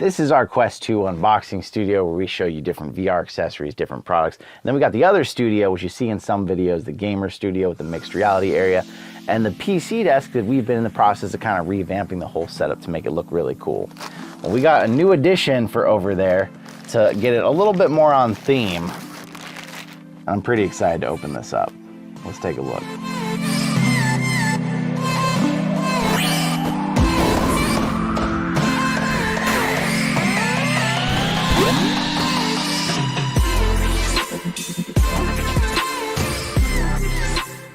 This is our Quest 2 unboxing studio where we show you different VR accessories, different products. And then we got the other studio, which you see in some videos, the gamer studio with the mixed reality area, and the PC desk that we've been in the process of kind of revamping the whole setup to make it look really cool. Well, we got a new addition for over there to get it a little bit more on theme. I'm pretty excited to open this up. Let's take a look.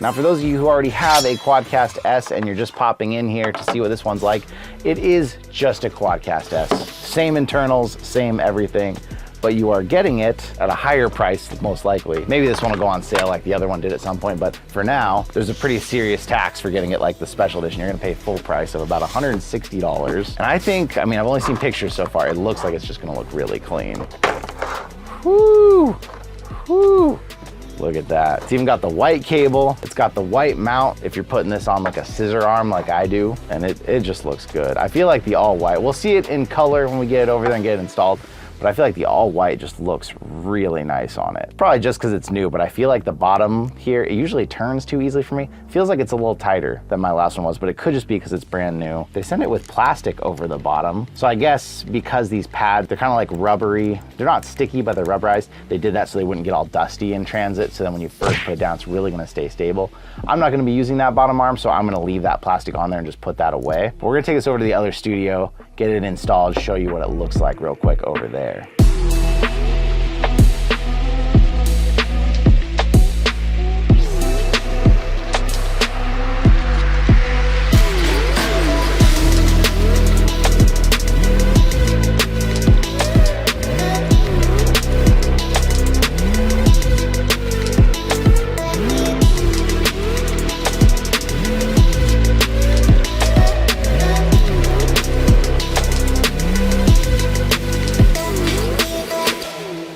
Now, for those of you who already have a Quadcast S and you're just popping in here to see what this one's like, it is just a Quadcast S. Same internals, same everything, but you are getting it at a higher price, most likely. Maybe this one will go on sale like the other one did at some point, but for now, there's a pretty serious tax for getting it like the special edition. You're gonna pay full price of about $160. And I think, I mean, I've only seen pictures so far. It looks like it's just gonna look really clean. Whoo, whoo. Look at that. It's even got the white cable. It's got the white mount if you're putting this on like a scissor arm like I do. And it just looks good. I feel like the all white, we'll see it in color when we get it over there and get it installed. But I feel like the all white just looks really nice on it. Probably just because it's new, but I feel like the bottom here, it usually turns too easily for me. Feels like it's a little tighter than my last one was, but it could just be because it's brand new. They sent it with plastic over the bottom. So I guess because these pads, they're kind of like rubbery. They're not sticky, but they're rubberized. They did that so they wouldn't get all dusty in transit. So then when you first put it down, it's really gonna stay stable. I'm not gonna be using that bottom arm, so I'm gonna leave that plastic on there and just put that away. But we're gonna take this over to the other studio, get it installed, show you what it looks like real quick over there.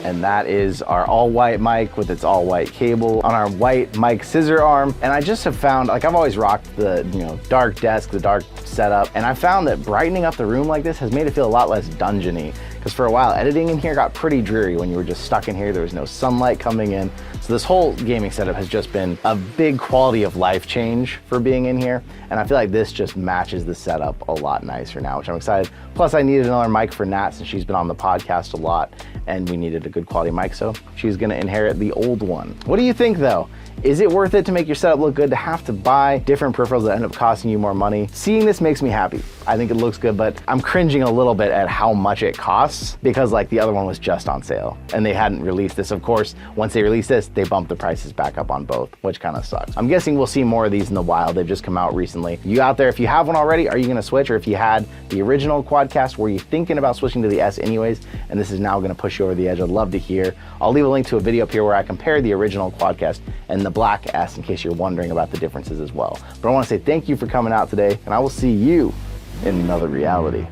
And that is our all white mic with its all white cable on our white mic scissor arm. And I just have found, like I've always rocked the dark desk, the dark setup. And I found that brightening up the room like this has made it feel a lot less dungeony. Because for a while, editing in here got pretty dreary when you were just stuck in here. There was no sunlight coming in. So this whole gaming setup has just been a big quality of life change for being in here. And I feel like this just matches the setup a lot nicer now, which I'm excited. Plus I needed another mic for Nat since she's been on the podcast a lot and we needed a good quality mic, so she's gonna inherit the old one. What do you think though? Is it worth it to make your setup look good to have to buy different peripherals that end up costing you more money? Seeing this makes me happy. I think it looks good, but I'm cringing a little bit at how much it costs because like the other one was just on sale and they hadn't released this. Of course, once they release this, they bump the prices back up on both, which kind of sucks. I'm guessing we'll see more of these in the wild. They've just come out recently. You out there, if you have one already, are you gonna switch? Or if you had the original Quadcast, were you thinking about switching to the S anyways, and this is now gonna push you over the edge? I'd love to hear. I'll leave a link to a video up here where I compare the original Quadcast and the black S in case you're wondering about the differences as well. But I wanna say thank you for coming out today, and I will see you in another reality.